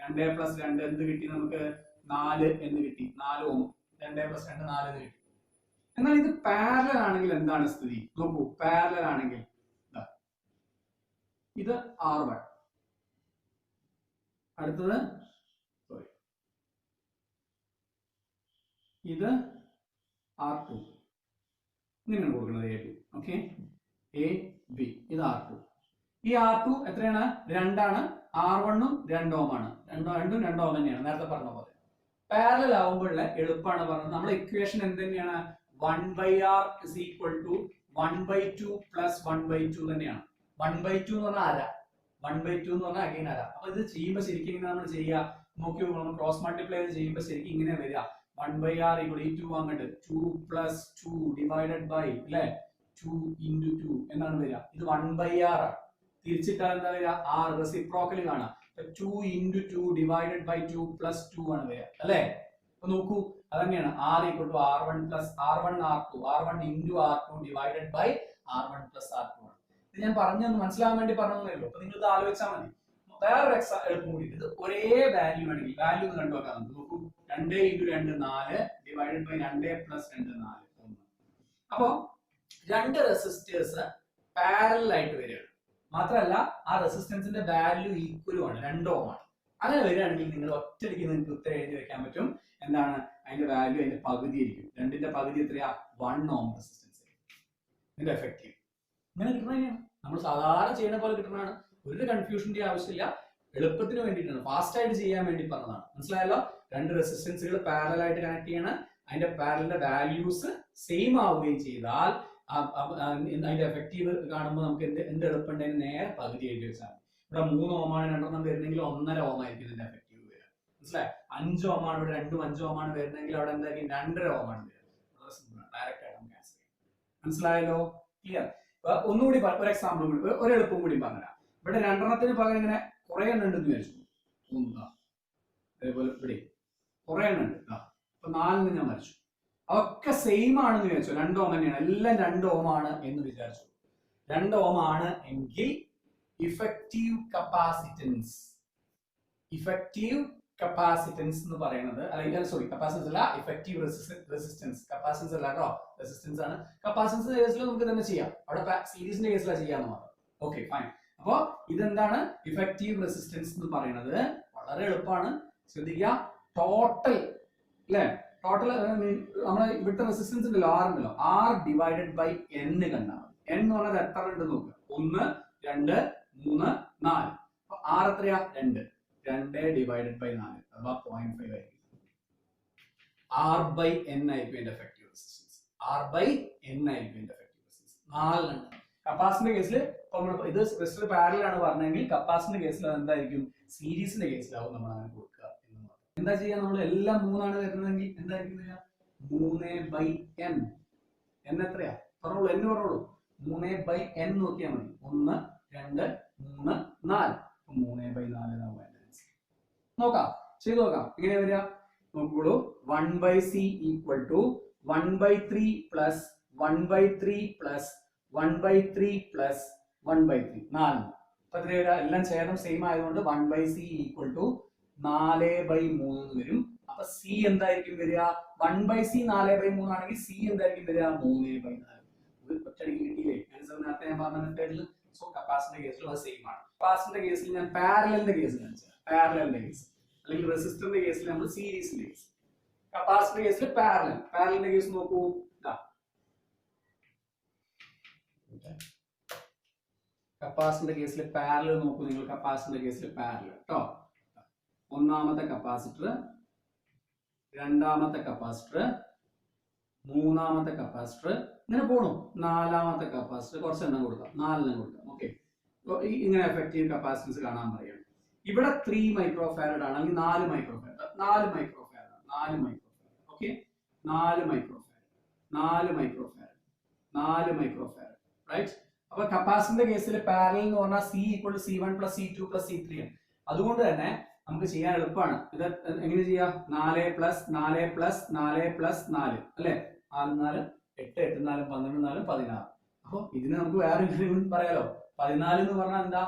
2 + 2 എന്ത് കിട്ടി? നമുക്ക് 4 എന്ന് കിട്ടി. 4 ഓം. 2 + 2 4 എന്ന് കിട്ടി. എന്നാൽ ഇത് പാരലൽ ആണെങ്കിൽ എന്താണ് സ്ഥിതി? നോക്കൂ, പാരലൽ ആണെങ്കിൽ ഇത് R1, അടുത്തത് ഇത് R2. ഇങ്ങനെയാണ് കൊടുക്കുന്നത്. A2. Okay, A B. ഇത് R2. ഈ R2 എത്രയാണ്? 2 ആണ്. R1ഉം 2 ഓം ആണ്. രണ്ടും 2 ഓം തന്നെയാണ് നേരത്തെ പറഞ്ഞ പോലെ. പാരലൽ ആവുമ്പോഴുള്ള എളുപ്പമാണ് പറഞ്ഞത്. നമ്മുടെ ഇക്വേഷൻ എന്ത് തന്നെയാണ്? 1/r is equal to 1/2 plus 1/2 തന്നെയാണ്. 1/2 എന്ന് പറഞ്ഞാൽ അര, 1/2 എന്ന് പറഞ്ഞാൽ അഗൈൻ അര. അപ്പൊ ഇത് ചെയ്യുമ്പോൾ ശരിക്കും ഇങ്ങനെ നമ്മൾ ചെയ്യുക, നോക്കി നമ്മൾ ക്രോസ് മൾട്ടിപ്ലൈ ചെയ്യുമ്പോൾ ശരിക്കും ഇങ്ങനെ വരിക. 1/r equal to 2 അങ്ങോട്ട് 2 plus 2 divided by അല്ലെ 2 into 2 എന്നാണ് വരിക. ഇത് 1/r ആണ്. തിരിച്ചിട്ടാൽ എന്താ വരിക? r റെസിപ്രോക്കൽ കാണാം. 2 into 2 divided by 2 plus 2 ആണ് വരിക അല്ലേ? അപ്പൊ നോക്കൂ, അത് തന്നെയാണ് r equal to r1 plus r1 r2 r1 into r2 divided by r1 plus r2 ആണ്. ഇത് ഞാൻ പറഞ്ഞൊന്ന് മനസ്സിലാവാൻ വേണ്ടി പറഞ്ഞതേ ഉള്ളൂ. അപ്പൊ നിങ്ങൾ ഇത് ആലോചിച്ചാൽ മതി. വേറൊരു എളുപ്പം കൂടി, ഇത് ഒരേ വാല്യൂ ആണെങ്കിൽ വാല്യൂ ഒന്ന് കണ്ടുവെക്കാം. നോക്കൂ, 2 into 2 4 divided by 2 plus 2 4 1. അപ്പൊ രണ്ട് റെസിസ്റ്റേഴ്സ് പാരലൽ ആയിട്ട് വരികയാണ്. മാത്രമല്ല ആ റെസിസ്റ്റൻസിന്റെ വാല്യൂ ഈക്വലും ആണ്, 2 ഓം ആണ്. അങ്ങനെ വരികയാണെങ്കിൽ നിങ്ങൾ ഒറ്റയടിക്ക് നിങ്ങൾക്ക് ഉത്തരം എഴുതി വെക്കാൻ പറ്റും. എന്താണ് അതിന്റെ വാല്യൂ? അതിന്റെ പകുതി ആയിരിക്കും. 2ന്റെ പകുതി എത്രയാ? 1 ഓം റെസിസ്റ്റൻസ്. ഇതിന്റെ എഫക്റ്റീവ് ഇങ്ങനെ കിട്ടുന്നതാണ്. നമ്മൾ സാധാരണ ചെയ്യുന്ന പോലെ കിട്ടുന്നതാണ്. ഒരു കൺഫ്യൂഷന്റെ ആവശ്യമില്ല. എളുപ്പത്തിന് വേണ്ടിയിട്ടാണ്, ഫാസ്റ്റ് ആയിട്ട് ചെയ്യാൻ വേണ്ടി പറഞ്ഞതാണ്. മനസ്സിലായല്ലോ? രണ്ട് റെസിസ്റ്റൻസുകൾ പാരലൽ ആയിട്ട് കണക്ട് ചെയ്യണം. അതിന്റെ പാരലിന്റെ വാല്യൂസ് സെയിം ആവുകയും ചെയ്താൽ അതിന്റെ എഫക്റ്റീവ് കാണുമ്പോൾ നമുക്ക് എന്ത് എളുപ്പമുണ്ടെങ്കിൽ നേരെ പകുതി എഴുതി വെച്ചാൽ ഇവിടെ 3 ഓമാണ് 2 വരുന്നെങ്കിൽ 1.5 ഓം ആയിരിക്കും ഇതിന്റെ എഫക്റ്റീവ് വരിക. മനസ്സിലായി? 5 ഓമാണ് ഇവിടെ 2 5 ഓമാണ് വരുന്നെങ്കിൽ അവിടെ എന്തായിരിക്കും? 2.5 ഓമാണ് വരിക. ഡയറക്റ്റ് ആയിട്ട് നമുക്ക് ആൻസർ ചെയ്യാം. മനസ്സിലായല്ലോ? ക്ലിയർ? ഒന്നുകൂടി ഒരു എക്സാമ്പിൾ കൂടി, ഒരു എളുപ്പം കൂടി പറഞ്ഞുതരാം. ഇവിടെ 2 പകരം ഇങ്ങനെ കുറെ എണ്ണം ഉണ്ടെന്ന് വിചാരിച്ചു. അതേപോലെ ഇവിടെ കുറെ എണ്ണം ഉണ്ട്. അപ്പൊ 4 ഞാൻ വരച്ചു. അതൊക്കെ സെയിം ആണെന്ന് വിചാരിച്ചു. 2 ഓം തന്നെയാണ്, എല്ലാം 2 ഓം ആണ് എന്ന് വിചാരിച്ചു. 2 ഓം ആണ് എങ്കിൽ ഇഫക്റ്റീവ് കപ്പാസിറ്റൻസ് എന്ന് പറയുന്നത്, അല്ലെങ്കിൽ സോറി കപ്പാസിറ്റൻസ് അല്ല, ഇഫക്റ്റീവ് റെസിസ്റ്റൻസ്. കപ്പാസിറ്റൻസ് അല്ല കേട്ടോ, റെസിസ്റ്റൻസ് ആണ്. കപ്പാസിറ്റൻസിന്റെ കേസിൽ നമുക്ക് തന്നെ ചെയ്യാം, അവിടെ സീരീസിന്റെ കേസിലാണ് ചെയ്യാന്ന് മാത്രം. Okay fine. അപ്പോ ഇതെന്താണ് ഇഫക്റ്റീവ് റെസിസ്റ്റൻസ് എന്ന് പറയുന്നത്? വളരെ എളുപ്പമാണ്. ശ്രദ്ധിക്കുക, ടോട്ടൽ അല്ലെ, ടോട്ടൽ നമ്മളെ ഇവിടുത്തെ റെസിസ്റ്റൻസ് ഉണ്ടല്ലോ, R ഉണ്ടല്ലോ, R ഡിവൈഡഡ് ബൈ N കണ്ടാൽ മതി. N എന്ന് പറഞ്ഞാൽ എത്ര ഉണ്ട് നോക്കുക. 1 2 3 4. അപ്പൊ R എത്രയാ? 2 ഡിവൈഡഡ് ബൈ 4 അഥവാ 0.5 ആയിരിക്കും. R ബൈ N ആയിരിക്കും എന്റെ effective resistance. R by N ആയിരിക്കും എന്റെ എഫക്റ്റീവ് റെസിസ്റ്റൻസ്. 4 ഉണ്ട്. കപ്പാസിറ്ററിന്റെ കേസിൽ ഇത് റെസിസ്റ്റർ പാരലൽ ആണ് പറഞ്ഞെങ്കിൽ കപ്പാസിറ്ററിന്റെ കേസിൽ എന്തായിരിക്കും? സീരീസിന്റെ കേസിലാവും നമ്മൾ അങ്ങനെ കൊടുക്കുക. എന്താ ചെയ്യാ? നമ്മൾ എല്ലാം 3 ആണ് വരുന്നതെങ്കിൽ എന്തായിരിക്കും വരിക? 3/n. n എത്രയാ? പറഞ്ഞോളൂ, n പറഞ്ഞോളൂ. 3/n നോക്കിയാൽ മതി. 1 2 3 4. 3/4 നോക്കാം, ചെയ്ത് നോക്കാം. എങ്ങനെയാ വരിക? നോക്കോളൂ. 1/c equal to 1/3 plus 1/3 plus 1/3 plus 1/3 4. അപ്പൊ എത്ര വരിക? എല്ലാം ഛേദം സെയിം ആയതുകൊണ്ട് 1/c ഈക്വൽ ടു 4/3 വരും. അപ്പൊ സി എന്തായിരിക്കും വരിക? 1/c 4/3 ആണെങ്കിൽ സി എന്തായിരിക്കും വരിക? 3/4. ഒറ്റയടിക്ക് കിട്ടിയില്ലേ? ആൻസർ നേരത്തെ ഞാൻ പറഞ്ഞ മെത്തേഡിൽ. സോ കപ്പാസിറ്ററിന്റെ കേസിലും അത് സെയിം ആണ്. കപ്പാസിറ്ററിന്റെ കേസിൽ ഞാൻ പാരലലിന്റെ കേസ് കാണിച്ചത്, പാരലലിന്റെ കേസ്, അല്ലെങ്കിൽ റെസിസ്റ്ററിന്റെ കേസിൽ നമ്മൾ സീരീസിന്റെ കേസ്. കപ്പാസിറ്ററിന്റെ കേസിൽ പാരലലിന്റെ കേസ് നോക്കൂ. കപ്പാസിറ്ററിന്റെ കേസിൽ പാരലൽ നോക്കൂ നിങ്ങൾ. കപ്പാസിറ്ററിന്റെ കേസിൽ പാരലൽ കേട്ടോ. ഒന്നാമത്തെ കപ്പാസിറ്റർ, രണ്ടാമത്തെ കപ്പാസിറ്റർ, മൂന്നാമത്തെ കപ്പാസിറ്റർ, ഇങ്ങനെ പോണു. നാലാമത്തെ കപ്പാസിറ്റർ, കുറച്ച് എണ്ണം കൊടുക്കാം, 4 എണ്ണം കൊടുക്കാം. ഓക്കെ, ഇങ്ങനെ എഫക്റ്റീവ് കപ്പാസിറ്റൻസ് കാണാൻ പറയണം. ഇവിടെ 3 മൈക്രോ ഫാരഡ് ആണെങ്കിൽ 4 micro farad, 4 micro farad, 4 micro farad. Okay, 4 micro farad, 4 micro farad, 4 micro farad. Right? അപ്പൊ കപ്പാസിറ്ററിന്റെ കേസിൽ പാരലൽ എന്ന് പറഞ്ഞാൽ C equal to C1 plus C2 plus C3 ആണ്. അതുകൊണ്ട് തന്നെ നമുക്ക് ചെയ്യാൻ എളുപ്പമാണ്. ഇത് എങ്ങനെ ചെയ്യാം? 4 പ്ലസ് 4 പ്ലസ് 4 പ്ലസ് 4 അല്ലെ? 4 4 8 8 4 12 4 16. അപ്പൊ ഇതിന് നമുക്ക് വേറെ പറയാലോ. 14 എന്ന് പറഞ്ഞാൽ എന്താ?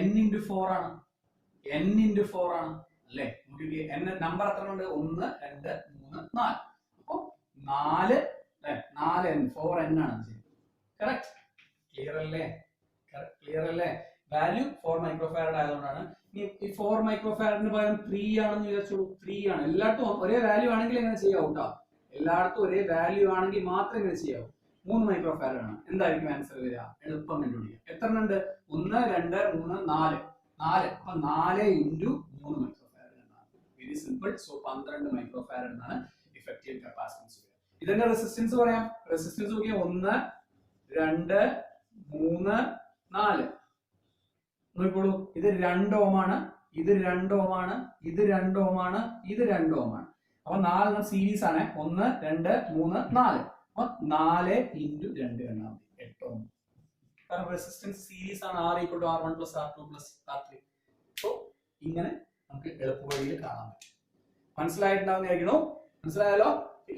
n into 4 ആണ്. n into 4 ആണ് അല്ലെ? n നമ്പർ എത്ര ഉണ്ട്? 1 2 3 4. അപ്പൊ 4 4n 4n ആണ്. കറക്റ്റ്? ക്ലിയർ അല്ലേ? ക്ലിയർ അല്ലേ? വാല്യൂ 4 മൈക്രോ ഫാരഡ് ആയതുകൊണ്ടാണ്. ഈ 4 മൈക്രോ ഫാരഡിന് പകരം 3 ആണെന്ന് വിചാരിച്ചോളൂ. 3 ആണ്. എല്ലായിടത്തും ഒരേ വാല്യൂ ആണെങ്കിൽ എങ്ങനെ ചെയ്യാവൂ കേട്ടോ. എല്ലായിടത്തും ഒരേ വാല്യൂ ആണെങ്കിൽ മാത്രം ഇങ്ങനെ ചെയ്യാവൂ. 3 മൈക്രോ ഫാരഡ് ആണ്. എന്തായിരിക്കും ആൻസർ വരിക? എളുപ്പം കണ്ടുപിടിക്കുക. എത്ര ഉണ്ട്? 1 2 3 4. 4. അപ്പൊ 4 ഇൻറ്റു 3 മൈക്രോ ഫാരഡ് എന്നാണ്. Very simple. So 12 micro farad എന്നാണ് ഇഫക്റ്റീവ് കപ്പാസിറ്റൻസ്. ഇതിന്റെ റെസിസ്റ്റൻസ് പറയാം. റെസിസ്റ്റൻസ് നോക്കിയാൽ 1, 2, 3, 4. നോക്കിക്കോളൂ, ഇത് 2 ഓം ആണ്, ഇത് 2 ഓം ആണ്, ഇത് 2 ഓം ആണ്, ഇത് 2 ഓം ആണ്. അപ്പൊ 4 സീരീസ് ആണ്. 1, 2, 3, 4. അപ്പൊ 4 ഇൻറ്റു 2 എന്നാണ് 8 ഓം. കാരണം റെസിസ്റ്റൻസ് സീരീസ് ആണ്. R = R1 + R2 + R3. So ഇങ്ങനെ നമുക്ക് എളുപ്പവഴിയിൽ കാണാൻ പറ്റും. മനസ്സിലായിട്ടുണ്ടാവുന്നതായിരിക്കണോ? മനസ്സിലായാലോ?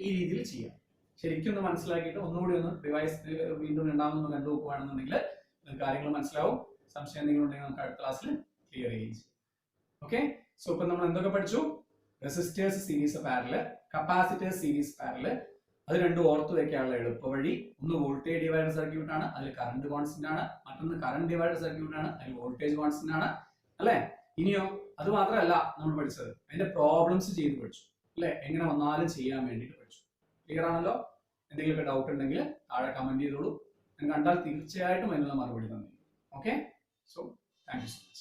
ഈ രീതിയിൽ ചെയ്യാം. ശരിക്കും ഒന്ന് മനസ്സിലാക്കിയിട്ട് ഒന്നുകൂടി ഒന്ന് റിവൈസ് വീണ്ടും രണ്ടാമതൊന്ന് കണ്ടു നോക്കുകയാണെന്നുണ്ടെങ്കിൽ കാര്യങ്ങൾ മനസ്സിലാവും. സംശയം എന്തെങ്കിലും ഉണ്ടെങ്കിൽ നമുക്ക് അടുത്ത ക്ലാസ്സിൽ ക്ലിയർ ചെയ്യുകയും ചെയ്യും. ഓക്കെ. സോ ഇപ്പൊ നമ്മൾ എന്തൊക്കെ പഠിച്ചു? Resistors series parallel, capacitors series parallel. അത് രണ്ടും ഓർത്ത് വെക്കാനുള്ള എളുപ്പ വഴി. ഒന്ന് വോൾട്ടേജ് ഡിവൈഡർ സർക്യൂട്ട് ആണ്, അതിൽ കറണ്ട് കോൺസ്റ്റന്റ് ആണ്. മറ്റൊന്ന് കറണ്ട് ഡിവൈഡർ സർക്യൂട്ട് ആണ്, അതിൽ വോൾട്ടേജ് കോൺസ്റ്റന്റ് ആണ്. അല്ലെ? ഇനിയോ അത് മാത്രമല്ല നമ്മൾ പഠിച്ചത്, അതിന്റെ പ്രോബ്ലംസ് ചെയ്ത് പഠിച്ചു. അല്ലെ? എങ്ങനെ വന്നാലും ചെയ്യാൻ വേണ്ടിയിട്ട് പഠിച്ചു. ക്ലിയർ ആണല്ലോ? എന്തെങ്കിലുമൊക്കെ ഡൗട്ട് ഉണ്ടെങ്കിൽ താഴെ കമന്റ് ചെയ്തോളൂ. ഞാൻ കണ്ടാൽ തീർച്ചയായിട്ടും അതിനുള്ള മറുപടി തന്നിരിക്കും. ഓക്കെ. So thank you.